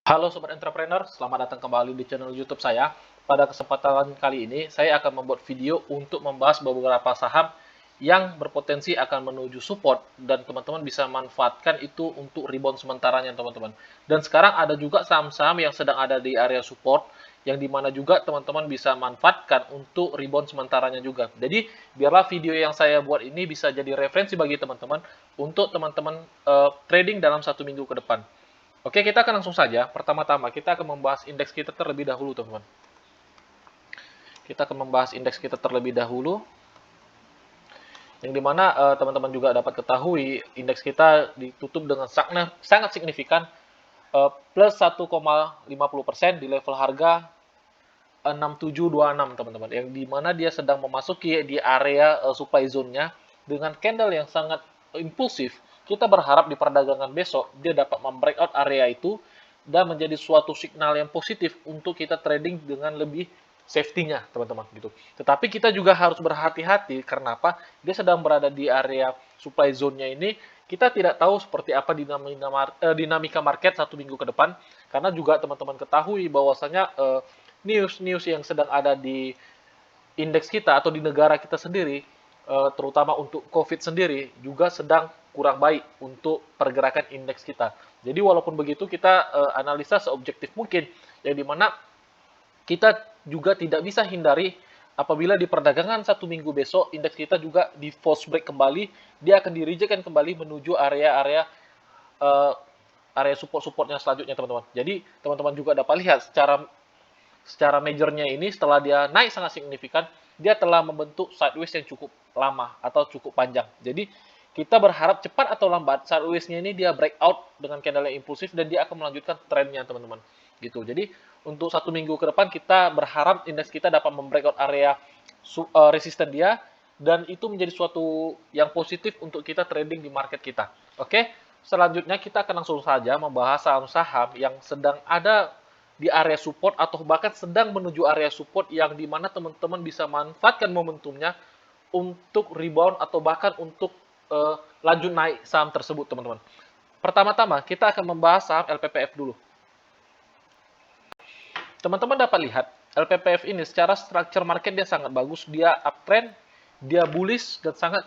Halo Sobat Entrepreneur, selamat datang kembali di channel YouTube saya. Pada kesempatan kali ini, saya akan membuat video untuk membahas beberapa saham yang berpotensi akan menuju support dan teman-teman bisa manfaatkan itu untuk rebound sementaranya teman-teman. Dan sekarang ada juga saham-saham yang sedang ada di area support yang dimana juga teman-teman bisa manfaatkan untuk rebound sementaranya juga. Jadi biarlah video yang saya buat ini bisa jadi referensi bagi teman-teman untuk teman-teman trading dalam 1 minggu ke depan. Oke, kita akan langsung saja. Pertama-tama, kita akan membahas indeks kita terlebih dahulu, teman-teman. Kita akan membahas indeks kita terlebih dahulu, yang dimana teman-teman juga dapat ketahui, indeks kita ditutup dengan sangat signifikan, plus 1,50% di level harga 6726, teman-teman. Yang dimana dia sedang memasuki di area supply zone-nya dengan candle yang sangat impulsif. Kita berharap di perdagangan besok dia dapat membreakout area itu dan menjadi suatu signal yang positif untuk kita trading dengan lebih safety-nya, teman-teman, gitu. Tetapi kita juga harus berhati-hati karena apa? Dia sedang berada di area supply zone-nya ini, kita tidak tahu seperti apa dinamika market 1 minggu ke depan, karena juga teman-teman ketahui bahwasanya news-news yang sedang ada di indeks kita atau di negara kita sendiri, terutama untuk COVID sendiri, juga sedang kurang baik untuk pergerakan indeks kita. Jadi walaupun begitu kita analisa seobjektif mungkin, yang dimana kita juga tidak bisa hindari apabila di perdagangan 1 minggu besok indeks kita juga di false break kembali, dia akan di-rejectkan kembali menuju area-area area support-supportnya selanjutnya, teman-teman. Jadi teman-teman juga dapat lihat secara majornya ini setelah dia naik sangat signifikan, dia telah membentuk sideways yang cukup lama atau cukup panjang. Jadi kita berharap cepat atau lambat sideways-nya ini dia breakout dengan candle yang impulsif dan dia akan melanjutkan trennya, teman-teman. Gitu. Jadi untuk 1 minggu ke depan kita berharap indeks kita dapat membreakout area resisten dia dan itu menjadi suatu yang positif untuk kita trading di market kita. Oke, selanjutnya kita akan langsung saja membahas saham-saham yang sedang ada di area support atau bahkan sedang menuju area support yang dimana teman-teman bisa manfaatkan momentumnya untuk rebound atau bahkan untuk lanjut naik saham tersebut, teman-teman. Pertama-tama kita akan membahas saham LPPF dulu. Teman-teman dapat lihat LPPF ini secara structure market dia sangat bagus, dia uptrend, dia bullish dan sangat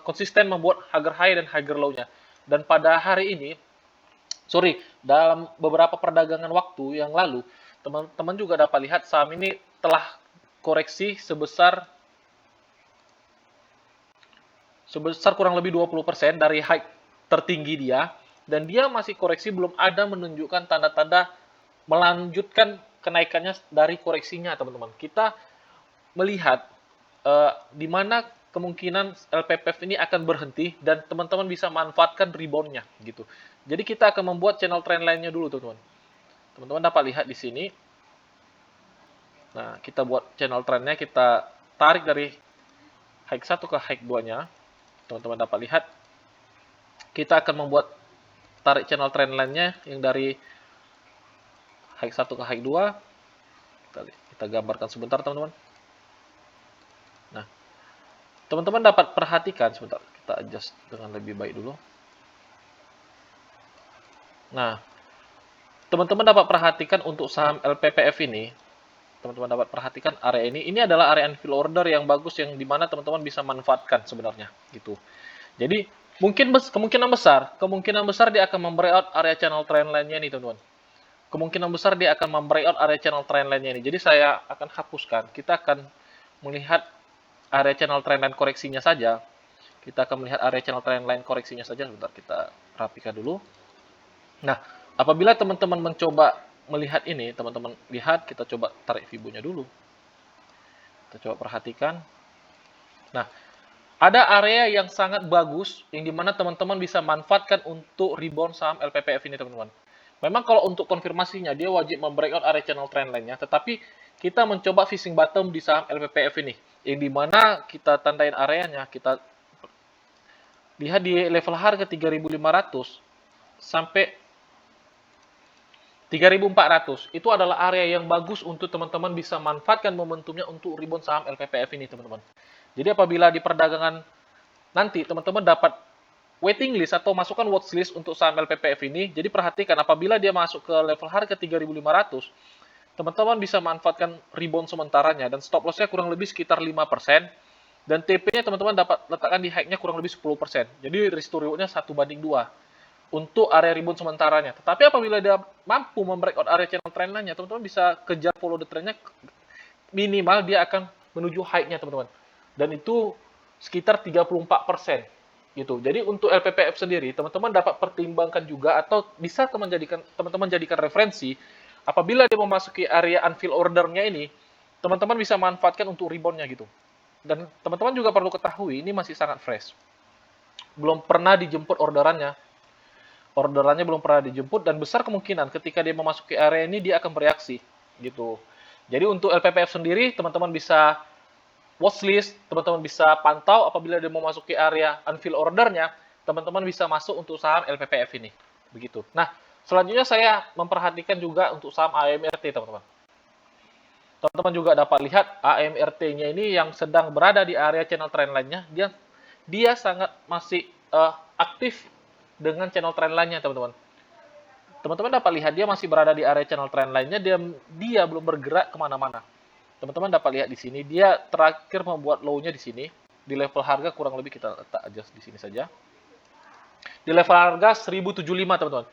konsisten membuat higher high dan higher low-nya. Dan pada hari ini, dalam beberapa perdagangan waktu yang lalu, teman-teman juga dapat lihat saham ini telah koreksi sebesar kurang lebih 20% dari high tertinggi dia, dan dia masih koreksi belum ada menunjukkan tanda-tanda melanjutkan kenaikannya dari koreksinya, teman-teman. Kita melihat di mana kemungkinan LPPF ini akan berhenti dan teman-teman bisa manfaatkan rebound-nya gitu. Jadi kita akan membuat channel trend line-nya dulu, teman-teman. Teman-teman dapat lihat di sini. Nah, kita buat channel trend-nya, kita tarik dari high 1 ke high 2-nya. Teman-teman dapat lihat. Kita akan membuat tarik channel trend line-nya yang dari high 1 ke high 2. Kita gambarkan sebentar, teman-teman. Nah, teman-teman dapat perhatikan sebentar, kita adjust dengan lebih baik dulu. Nah, teman-teman dapat perhatikan untuk saham LPPF ini, teman-teman dapat perhatikan area ini. Ini adalah area infill order yang bagus yang dimana teman-teman bisa manfaatkan sebenarnya, gitu. Jadi kemungkinan besar dia akan membreakout area channel trend line-nya nih, teman-teman. Kemungkinan besar dia akan membreakout area channel trend line-nya ini. Jadi saya akan hapuskan. Kita akan melihat area channel trend line koreksinya saja. Kita akan melihat area channel trend line koreksinya saja. Sebentar, kita rapikan dulu. Nah, apabila teman-teman mencoba melihat ini, teman-teman lihat, kita coba tarik Fibo-nya dulu. Kita coba perhatikan. Nah, ada area yang sangat bagus, yang dimana teman-teman bisa manfaatkan untuk rebound saham LPPF ini, teman-teman. Memang kalau untuk konfirmasinya, dia wajib membreakout area channel trend line-nya, tetapi kita mencoba fishing bottom di saham LPPF ini, yang dimana kita tandain areanya, kita lihat di level harga 3.500 sampai 3.400. Itu adalah area yang bagus untuk teman-teman bisa manfaatkan momentumnya untuk rebound saham LPPF ini, teman-teman. Jadi apabila di perdagangan nanti teman-teman dapat waiting list atau masukkan watch list untuk saham LPPF ini. Jadi perhatikan apabila dia masuk ke level harga 3.500, teman-teman bisa manfaatkan rebound sementaranya dan stop loss-nya kurang lebih sekitar 5%. Dan TP-nya teman-teman dapat letakkan di high-nya kurang lebih 10%. Jadi risk to reward-nya 1:2 untuk area rebound sementaranya. Tetapi apabila dia mampu membreakout area channel trend line-nya, teman-teman bisa kejar follow the trend-nya, minimal dia akan menuju high-nya teman-teman. Dan itu sekitar 34% gitu. Jadi untuk LPPF sendiri, teman-teman dapat pertimbangkan juga atau bisa teman-teman jadikan referensi apabila dia memasuki area unfill order-nya ini, teman-teman bisa manfaatkan untuk rebound-nya gitu. Dan teman-teman juga perlu ketahui, ini masih sangat fresh. Belum pernah dijemput orderannya. Orderannya belum pernah dijemput dan besar kemungkinan ketika dia memasuki area ini dia akan bereaksi gitu. Jadi untuk LPPF sendiri teman-teman bisa watchlist, teman-teman bisa pantau apabila dia memasuki area unfill ordernya, teman-teman bisa masuk untuk saham LPPF ini. Begitu. Nah, selanjutnya saya memperhatikan juga untuk saham AMRT teman-teman. Teman-teman juga dapat lihat AMRT-nya ini yang sedang berada di area channel trend line-nya, dia sangat masih aktif dengan channel trend line-nya, teman-teman. Teman-teman dapat lihat dia masih berada di area channel trend line-nya, dia belum bergerak kemana-mana. Teman-teman dapat lihat di sini, dia terakhir membuat low-nya di sini, di level harga kurang lebih kita letak aja di sini saja. Di level harga 1075, teman-teman.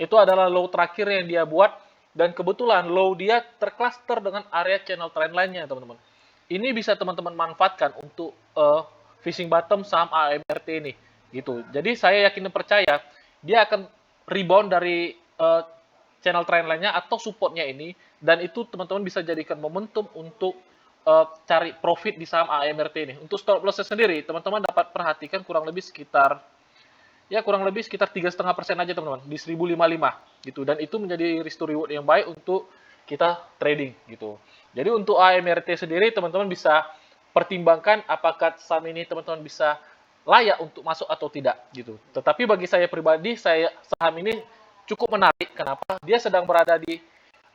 Itu adalah low terakhir yang dia buat, dan kebetulan low dia tercluster dengan area channel trend line-nya, teman-teman. Ini bisa teman-teman manfaatkan untuk fishing bottom saham AMRT ini, gitu. Jadi saya yakin dan percaya dia akan rebound dari channel trend line-nya atau support-nya ini, dan itu teman-teman bisa jadikan momentum untuk cari profit di saham AMRT ini. Untuk stop loss sendiri, teman-teman dapat perhatikan kurang lebih sekitar 3,5% aja teman-teman, di 1055 gitu. Dan itu menjadi risk to reward yang baik untuk kita trading gitu. Jadi untuk AMRT sendiri teman-teman bisa pertimbangkan apakah saham ini teman-teman bisa layak untuk masuk atau tidak gitu. Tetapi bagi saya pribadi, saham ini cukup menarik. Kenapa? Dia sedang berada di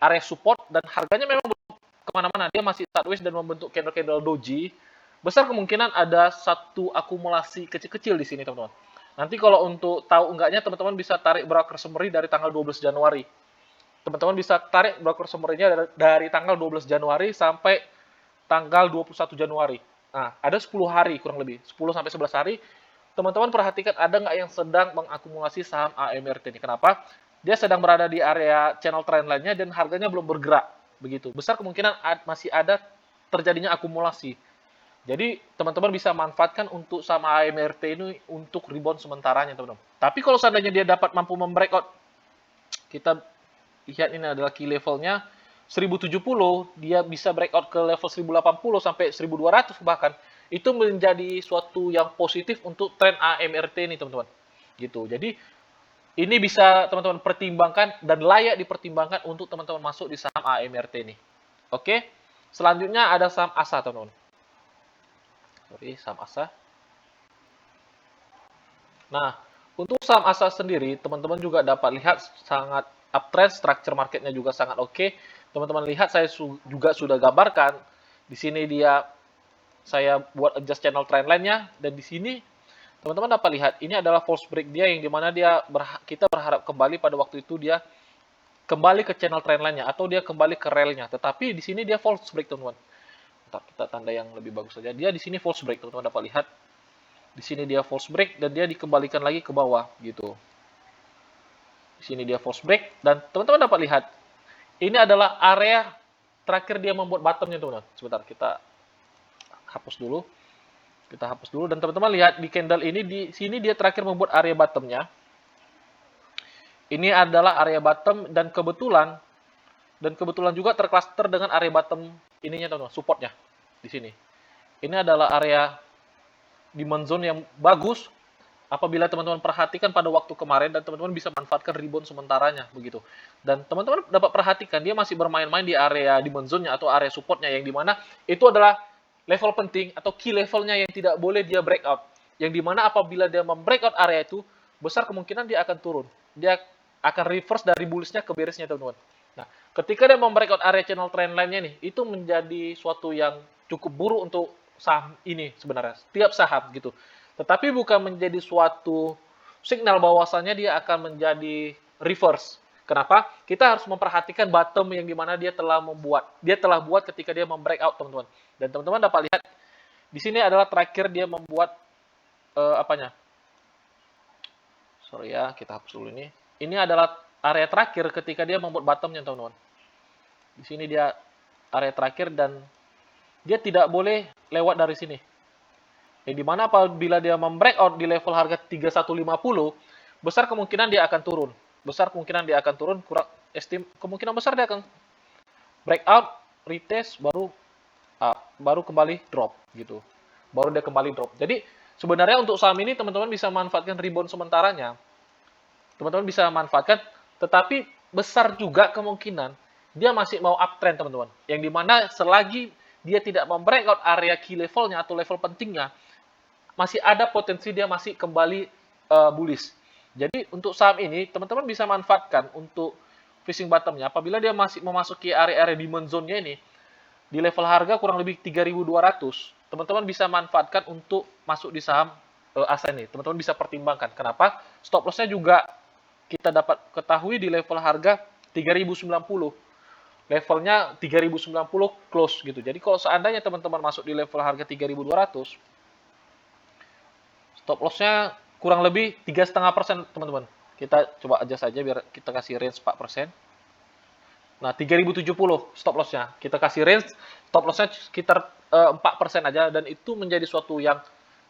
area support dan harganya memang belum kemana-mana. Dia masih sideways dan membentuk candle-candle doji. Besar kemungkinan ada satu akumulasi kecil-kecil di sini teman-teman. Nanti kalau untuk tahu enggaknya, teman-teman bisa tarik broker summary dari tanggal 12 Januari. Teman-teman bisa tarik broker summary-nya dari tanggal 12 Januari sampai tanggal 21 Januari. Nah, ada 10 hari kurang lebih, 10 sampai 11 hari. Teman-teman perhatikan ada nggak yang sedang mengakumulasi saham AMRT ini. Kenapa? Dia sedang berada di area channel trend line-nya dan harganya belum bergerak. Begitu. Besar kemungkinan masih ada terjadinya akumulasi. Jadi teman-teman bisa manfaatkan untuk sama AMRT ini untuk rebound sementaranya teman-teman. Tapi kalau seandainya dia dapat mampu membreakout, kita lihat ini adalah key levelnya 1070, dia bisa breakout ke level 1080 sampai 1200 bahkan. Itu menjadi suatu yang positif untuk tren AMRT ini teman-teman. Gitu. Jadi ini bisa teman-teman pertimbangkan dan layak dipertimbangkan untuk teman-teman masuk di saham AMRT ini. Oke. Selanjutnya ada saham ASA teman-teman. Saham ASA. Nah, untuk saham ASA sendiri, teman-teman juga dapat lihat sangat uptrend, structure marketnya juga sangat oke. Teman-teman lihat saya juga sudah gambarkan. Di sini saya buat adjust channel trend line-nya, dan di sini teman-teman dapat lihat ini adalah false break dia yang dimana kita berharap kembali pada waktu itu dia kembali ke channel trend line-nya atau dia kembali ke rail-nya. Tetapi di sini dia false break teman-teman. Kita tanda yang lebih bagus saja. Dia di sini false break, teman-teman dapat lihat. Di sini dia false break dan dia dikembalikan lagi ke bawah gitu. Di sini dia false break dan teman-teman dapat lihat ini adalah area terakhir dia membuat bottomnya teman-teman. Sebentar kita hapus dulu. Kita hapus dulu dan teman-teman lihat di candle ini di sini dia terakhir membuat area bottomnya. Ini adalah area bottom dan kebetulan juga tercluster dengan area bottom ininya teman-teman, supportnya di sini. Ini adalah area demand zone yang bagus apabila teman-teman perhatikan pada waktu kemarin dan teman-teman bisa manfaatkan rebound sementaranya begitu. Dan teman-teman dapat perhatikan dia masih bermain-main di area demand zone-nya atau area supportnya yang dimana itu adalah level penting atau key levelnya yang tidak boleh dia breakout. Yang dimana apabila dia membreakout area itu besar kemungkinan dia akan turun. Dia akan reverse dari bullish-nya ke bearish-nya teman-teman. Nah, ketika dia membreakout area channel trend line-nya nih, itu menjadi suatu yang cukup buruk untuk saham ini sebenarnya. Setiap saham gitu. Tetapi bukan menjadi suatu signal bahwasannya dia akan menjadi reverse. Kenapa? Kita harus memperhatikan bottom yang dimana dia telah buat ketika dia membreakout, teman-teman. Dan teman-teman dapat lihat di sini adalah terakhir dia membuat apanya? Sorry ya, kita hapus dulu ini. Ini adalah area terakhir ketika dia membuat bottomnya, teman-teman. Di sini dia area terakhir dan dia tidak boleh lewat dari sini. Yang dimana apabila dia membreakout di level harga 3150, besar kemungkinan dia akan turun. Kemungkinan besar dia akan breakout, retest, baru kembali drop gitu. Baru dia kembali drop. Jadi sebenarnya untuk saham ini teman-teman bisa manfaatkan rebound sementaranya. Teman-teman bisa manfaatkan, tetapi besar juga kemungkinan dia masih mau uptrend, teman-teman. Yang dimana selagi dia tidak membreakout area key levelnya atau level pentingnya, masih ada potensi dia masih kembali bullish. Jadi untuk saham ini, teman-teman bisa manfaatkan untuk fishing bottomnya. Apabila dia masih memasuki area-area demand zone-nya ini, di level harga kurang lebih 3.200, teman-teman bisa manfaatkan untuk masuk di saham ASA ini. Teman-teman bisa pertimbangkan. Kenapa? Stop loss-nya juga kita dapat ketahui di level harga 3090. Levelnya 3090 close gitu. Jadi kalau seandainya teman-teman masuk di level harga 3200, stop loss-nya kurang lebih 3,5%, teman-teman. Kita coba aja saja biar kita kasih range 4%. Nah, 3070 stop loss-nya. Kita kasih range stop loss-nya sekitar 4% aja, dan itu menjadi suatu yang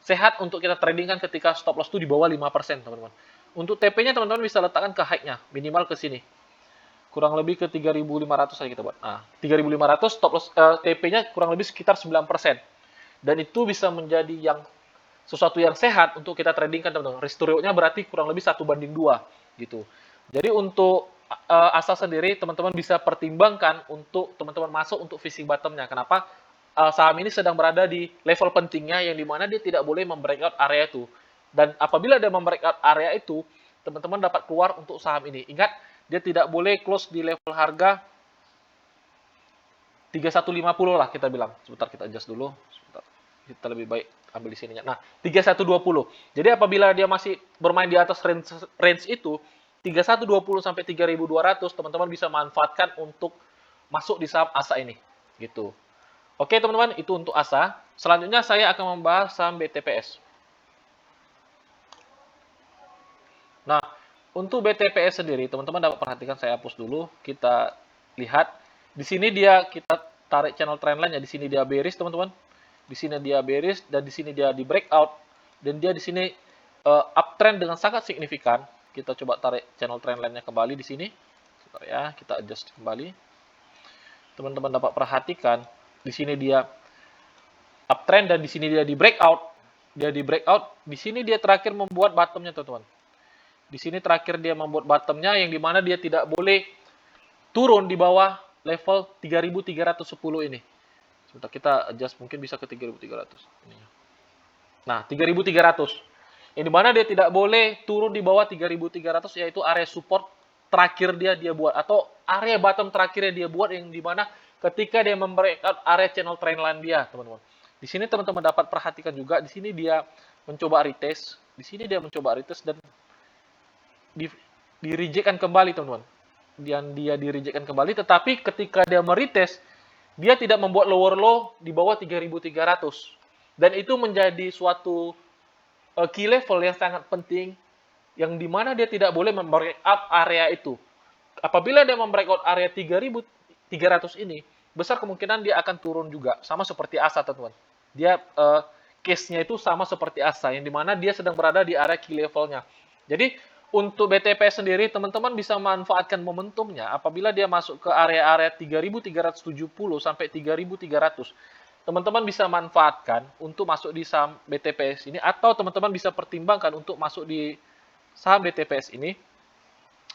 sehat untuk kita tradingkan ketika stop loss itu di bawah 5%, teman-teman. Untuk TP-nya teman-teman bisa letakkan ke high-nya, minimal ke sini. Kurang lebih ke 3.500 saja kita buat. Nah, 3.500 stop loss TP-nya kurang lebih sekitar 9%. Dan itu bisa menjadi sesuatu yang sehat untuk kita tradingkan, teman-teman. Risk to reward-nya berarti kurang lebih 1:2 gitu. Jadi untuk ASA sendiri teman-teman bisa pertimbangkan untuk teman-teman masuk untuk fishing bottom-nya. Kenapa? Saham ini sedang berada di level pentingnya yang dimana dia tidak boleh membreakout area itu. Dan apabila dia membreakout area itu, teman-teman dapat keluar untuk saham ini. Ingat, dia tidak boleh close di level harga 3150 lah kita bilang. Sebentar kita adjust dulu. Sebentar. Kita lebih baik ambil di sininya. Nah, 3120. Jadi apabila dia masih bermain di atas range itu, 3120 sampai 3200, teman-teman bisa manfaatkan untuk masuk di saham ASA ini. Gitu. Oke, teman-teman, itu untuk ASA. Selanjutnya saya akan membahas saham BTPS. Nah, untuk BTPS sendiri, teman-teman dapat perhatikan, saya hapus dulu. Kita lihat di sini kita tarik channel trendline ya. Di sini dia bearish, teman-teman. Di sini dia bearish dan di sini dia di breakout, dan dia di sini uptrend dengan sangat signifikan. Kita coba tarik channel trendline-nya kembali di sini. Sebentar ya, kita adjust kembali. Teman-teman dapat perhatikan di sini dia uptrend dan di sini dia di breakout. Di sini dia terakhir membuat bottomnya, teman-teman. Di sini terakhir dia membuat bottomnya yang dimana dia tidak boleh turun di bawah level 3.310 ini. Sebentar kita adjust, mungkin bisa ke 3.300. Nah, 3.300. Yang dimana dia tidak boleh turun di bawah 3.300, yaitu area support terakhir dia buat. Atau area bottom terakhirnya dia buat, yang dimana ketika dia membreakout area channel trendline dia, teman-teman. Di sini teman-teman dapat perhatikan juga, di sini dia mencoba retest. Di sini dia mencoba retest dan di-rejectkan kembali, teman-teman. Dan dia di-rejectkan kembali, tetapi ketika dia meretest, dia tidak membuat lower low di bawah 3.300. Dan itu menjadi suatu key level yang sangat penting, yang dimana dia tidak boleh membreakout area itu. Apabila dia membreakout area 3.300 ini, besar kemungkinan dia akan turun juga. Sama seperti ASA, teman-teman. Dia case-nya itu sama seperti ASA, yang dimana dia sedang berada di area key levelnya. Jadi, untuk BTP sendiri, teman-teman bisa manfaatkan momentumnya apabila dia masuk ke area-area 3.370 sampai 3.300. Teman-teman bisa manfaatkan untuk masuk di saham BTPS ini, atau teman-teman bisa pertimbangkan untuk masuk di saham BTPS ini,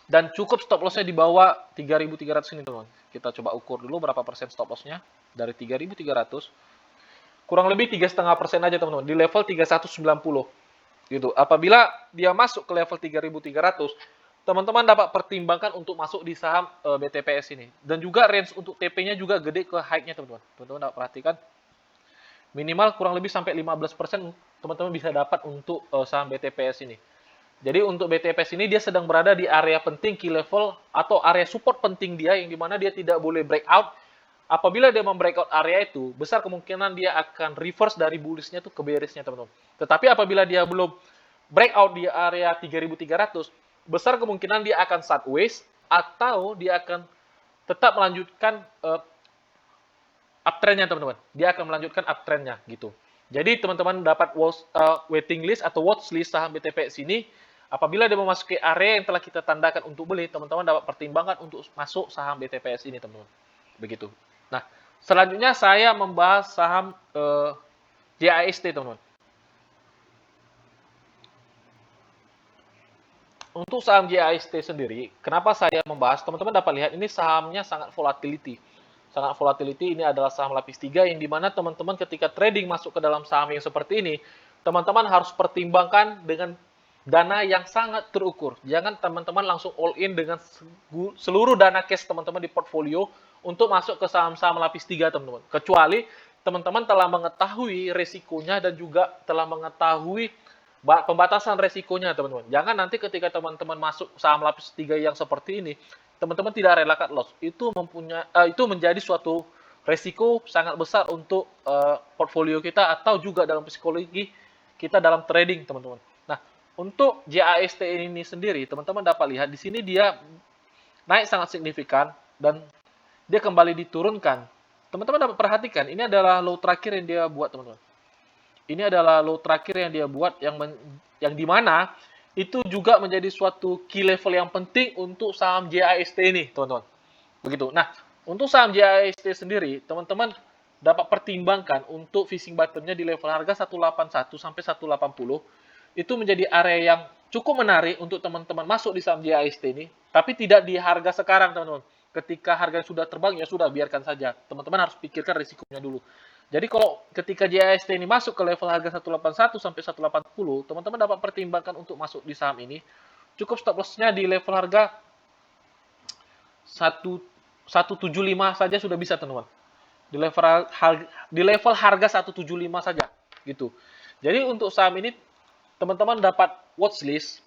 dan cukup stop loss-nya di bawah 3.300 ini, teman-teman. Kita coba ukur dulu berapa persen stop loss-nya dari 3.300. Kurang lebih 3,5% aja, teman-teman, di level 3190. Gitu. Apabila dia masuk ke level 3.300, teman-teman dapat pertimbangkan untuk masuk di saham BTPS ini. Dan juga range untuk TP-nya juga gede ke high-nya, teman-teman. Teman-teman dapat perhatikan. Minimal kurang lebih sampai 15% teman-teman bisa dapat untuk saham BTPS ini. Jadi untuk BTPS ini dia sedang berada di area penting key level atau area support penting dia yang dimana dia tidak boleh breakout. Apabila dia membreakout area itu, besar kemungkinan dia akan reverse dari bullish-nya tuh ke bearish-nya, teman-teman. Tetapi apabila dia belum breakout di area 3.300, besar kemungkinan dia akan sideways atau dia akan tetap melanjutkan uptrend-nya, teman-teman. Dia akan melanjutkan uptrend-nya gitu. Jadi teman-teman dapat waiting list atau watch list saham BTPS ini. Apabila dia memasuki area yang telah kita tandakan untuk beli, teman-teman dapat pertimbangkan untuk masuk saham BTPS ini, teman-teman. Begitu. Nah, selanjutnya saya membahas saham JAST, teman-teman. Untuk saham JAST sendiri, kenapa saya membahas? Teman-teman dapat lihat ini sahamnya sangat volatility. Sangat volatility, ini adalah saham lapis 3 yang dimana teman-teman ketika trading masuk ke dalam saham yang seperti ini, teman-teman harus pertimbangkan dengan dana yang sangat terukur. Jangan teman-teman langsung all in dengan seluruh dana cash teman-teman di portfolio untuk masuk ke saham-saham lapis 3, teman-teman. Kecuali teman-teman telah mengetahui resikonya dan juga telah mengetahui pembatasan resikonya, teman-teman. Jangan nanti ketika teman-teman masuk saham lapis 3 yang seperti ini, teman-teman tidak rela cut loss. Itu menjadi suatu resiko sangat besar untuk portfolio kita atau juga dalam psikologi kita dalam trading, teman-teman. Nah, untuk JAST ini sendiri, teman-teman dapat lihat di sini dia naik sangat signifikan dan dia kembali diturunkan. Teman-teman dapat perhatikan, ini adalah low terakhir yang dia buat, teman-teman. Ini adalah low terakhir yang dia buat yang dimana itu juga menjadi suatu key level yang penting untuk saham JAST ini, teman-teman. Begitu. Nah, untuk saham JAST sendiri, teman-teman dapat pertimbangkan untuk fishing buttonnya di level harga 181 sampai 180. Itu menjadi area yang cukup menarik untuk teman-teman masuk di saham JAST ini, tapi tidak di harga sekarang, teman-teman. Ketika harga sudah terbang, ya sudah, biarkan saja. Teman-teman harus pikirkan risikonya dulu. Jadi kalau ketika JAST ini masuk ke level harga 181 sampai 180, teman-teman dapat pertimbangkan untuk masuk di saham ini. Cukup stop loss-nya di level harga 175 saja sudah bisa, teman-teman. Di level harga 175 saja gitu. Jadi untuk saham ini teman-teman dapat watchlist,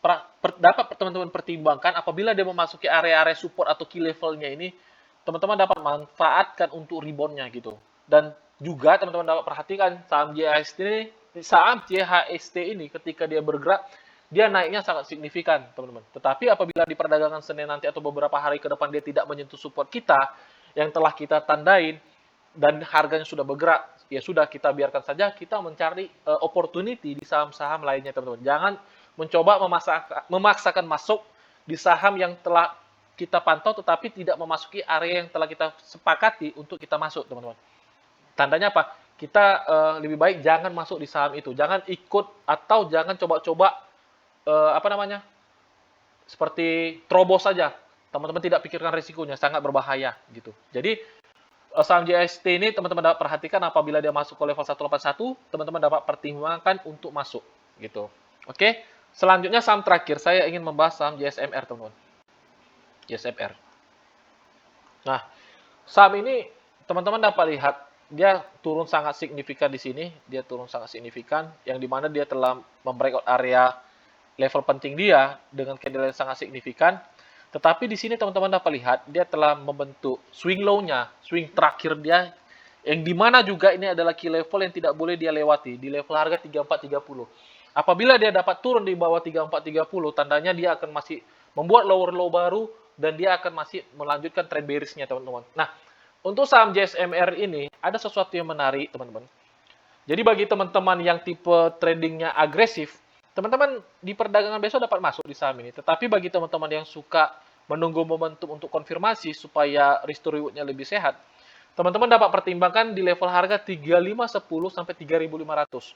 dapat teman-teman pertimbangkan apabila dia memasuki area-area support atau key levelnya ini, teman-teman dapat manfaatkan untuk reboundnya gitu. Dan juga teman-teman dapat perhatikan saham CHST ini ketika dia bergerak, dia naiknya sangat signifikan, teman-teman. Tetapi apabila di perdagangan Senin nanti atau beberapa hari ke depan dia tidak menyentuh support kita yang telah kita tandain dan harganya sudah bergerak, ya sudah, kita biarkan saja, kita mencari opportunity di saham-saham lainnya, teman-teman. Jangan mencoba memaksakan masuk di saham yang telah kita pantau tetapi tidak memasuki area yang telah kita sepakati untuk kita masuk, teman-teman. Tandanya apa? Kita lebih baik jangan masuk di saham itu. Jangan ikut atau jangan coba-coba seperti terobos saja. Teman-teman tidak pikirkan risikonya, sangat berbahaya gitu. Jadi saham JAST ini teman-teman dapat perhatikan apabila dia masuk ke level 181, teman-teman dapat pertimbangkan untuk masuk gitu. Oke. Selanjutnya saham terakhir saya ingin membahas saham JSMR, teman-teman. JSMR. Nah, saham ini teman-teman dapat lihat dia turun sangat signifikan di sini, dia turun sangat signifikan yang dimana dia telah membreakout area level penting dia dengan candle yang sangat signifikan. Tetapi di sini teman-teman dapat lihat dia telah membentuk swing low-nya, swing terakhir dia yang dimana juga ini adalah key level yang tidak boleh dia lewati di level harga 3430. Apabila dia dapat turun di bawah 3430, tandanya dia akan masih membuat lower low baru dan dia akan masih melanjutkan trend bearish-nya, teman-teman. Nah, untuk saham JSMR ini ada sesuatu yang menarik, teman-teman. Jadi bagi teman-teman yang tipe tradingnya agresif, teman-teman di perdagangan besok dapat masuk di saham ini. Tetapi bagi teman-teman yang suka menunggu momentum untuk konfirmasi supaya risk to reward-nya lebih sehat, teman-teman dapat pertimbangkan di level harga 3510 sampai 3500.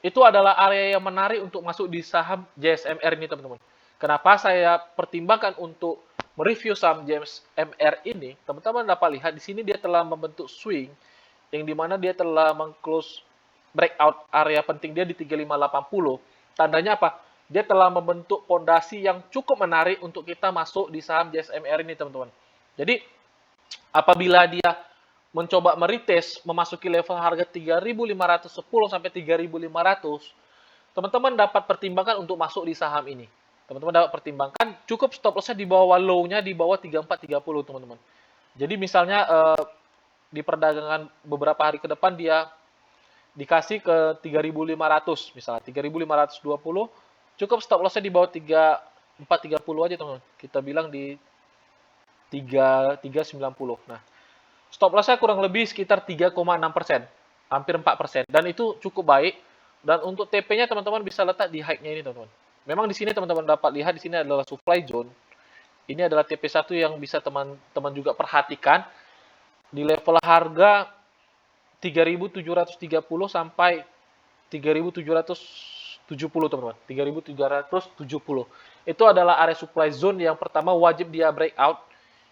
Itu adalah area yang menarik untuk masuk di saham JSMR ini, teman-teman. Kenapa saya pertimbangkan untuk mereview saham JSMR ini? Teman-teman dapat lihat di sini dia telah membentuk swing yang dimana dia telah meng-close breakout area penting dia di 3580. Tandanya apa? Dia telah membentuk pondasi yang cukup menarik untuk kita masuk di saham JSMR ini, teman-teman. Jadi apabila dia mencoba meretest memasuki level harga 3510 sampai 3500, teman-teman dapat pertimbangkan untuk masuk di saham ini. Teman-teman dapat pertimbangkan, cukup stop loss-nya di bawah low-nya di bawah 3430, teman-teman. Jadi misalnya di perdagangan beberapa hari ke depan dia dikasih ke 3500 misalnya 3520, cukup stop loss-nya di bawah 3430 aja, teman-teman. Kita bilang di 3390. Nah, stop loss-nya kurang lebih sekitar 3,6%, hampir 4%, dan itu cukup baik. Dan untuk TP-nya teman-teman bisa letak di high-nya ini, teman-teman. Memang di sini teman-teman dapat lihat di sini adalah supply zone. Ini adalah TP1 yang bisa teman-teman juga perhatikan di level harga 3730 sampai 3770, teman-teman. 3770. Itu adalah area supply zone yang pertama wajib dia breakout,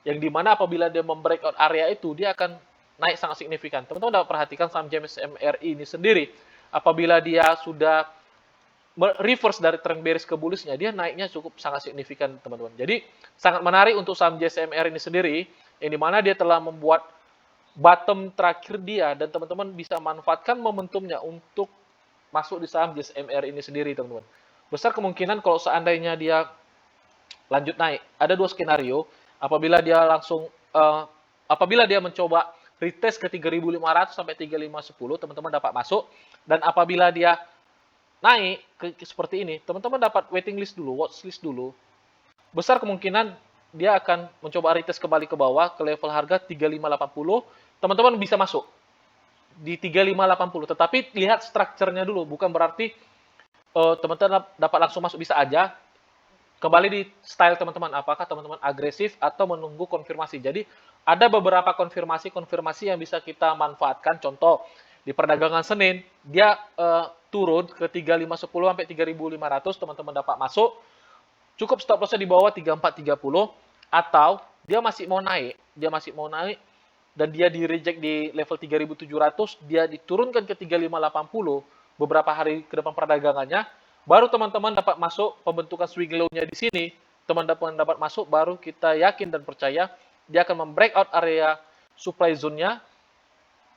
yang dimana apabila dia membreakout area itu, dia akan naik sangat signifikan. Teman-teman dapat perhatikan saham JSMRI ini sendiri, apabila dia sudah reverse dari trend bearish ke bullish-nya, dia naiknya cukup sangat signifikan, teman-teman. Jadi, sangat menarik untuk saham JSMR ini sendiri, yang dimana dia telah membuat bottom terakhir dia, dan teman-teman bisa manfaatkan momentumnya untuk masuk di saham JSMR ini sendiri, teman-teman. Besar kemungkinan kalau seandainya dia lanjut naik, ada dua skenario. Apabila dia mencoba retest ke 3500 sampai 3510, teman-teman dapat masuk. Dan apabila dia naik seperti ini, teman-teman dapat waiting list dulu, watch list dulu. Besar kemungkinan dia akan mencoba retest kembali ke bawah ke level harga 3580. Teman-teman bisa masuk di 3580, tetapi lihat strukturnya dulu, bukan berarti teman-teman dapat langsung masuk, bisa aja. Kembali di style teman-teman, apakah teman-teman agresif atau menunggu konfirmasi. Jadi ada beberapa konfirmasi yang bisa kita manfaatkan. Contoh, di perdagangan Senin, dia turun ke 3510 sampai 3500, teman-teman dapat masuk. Cukup stop loss-nya di bawah 3430, atau dia masih mau naik, dan dia di reject di level 3700, dia diturunkan ke 3580 beberapa hari ke depan perdagangannya, baru teman-teman dapat masuk pembentukan swing low-nya di sini. Teman-teman dapat masuk, baru kita yakin dan percaya dia akan membreakout area supply zone-nya,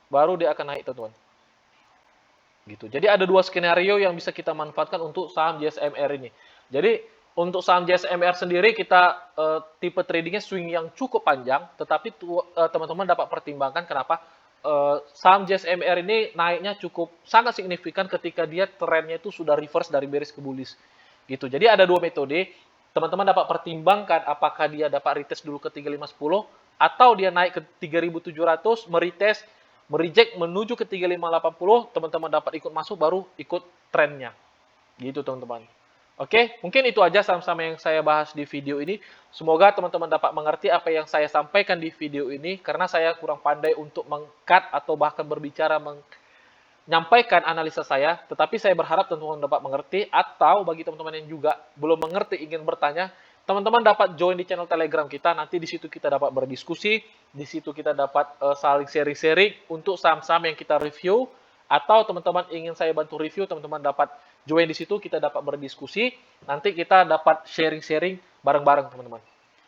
baru dia akan naik, teman-teman. Gitu. Jadi ada dua skenario yang bisa kita manfaatkan untuk saham JSMR ini. Jadi untuk saham JSMR sendiri kita tipe tradingnya swing yang cukup panjang, tetapi teman-teman dapat pertimbangkan kenapa saham JSMR ini naiknya cukup sangat signifikan ketika dia trennya itu sudah reverse dari bearish ke bullish. Gitu. Jadi ada dua metode. Teman-teman dapat pertimbangkan apakah dia dapat retest dulu ke 3510 atau dia naik ke 3700, meretest, mereject menuju ke 3580, teman-teman dapat ikut masuk, baru ikut trennya. Gitu, teman-teman. Oke, mungkin itu aja saham-saham yang saya bahas di video ini. Semoga teman-teman dapat mengerti apa yang saya sampaikan di video ini, karena saya kurang pandai untuk meng-cut atau bahkan berbicara menyampaikan analisa saya, tetapi saya berharap teman-teman dapat mengerti. Atau bagi teman-teman yang juga belum mengerti, ingin bertanya, teman-teman dapat join di channel Telegram kita. Nanti di situ kita dapat berdiskusi, di situ kita dapat saling sharing-sharing untuk saham-saham yang kita review. Atau teman-teman ingin saya bantu review, teman-teman dapat join di situ, kita dapat berdiskusi. Nanti kita dapat sharing-sharing bareng-bareng, teman-teman.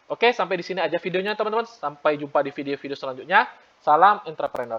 Oke, sampai di sini aja videonya, teman-teman. Sampai jumpa di video-video selanjutnya. Salam entrepreneur.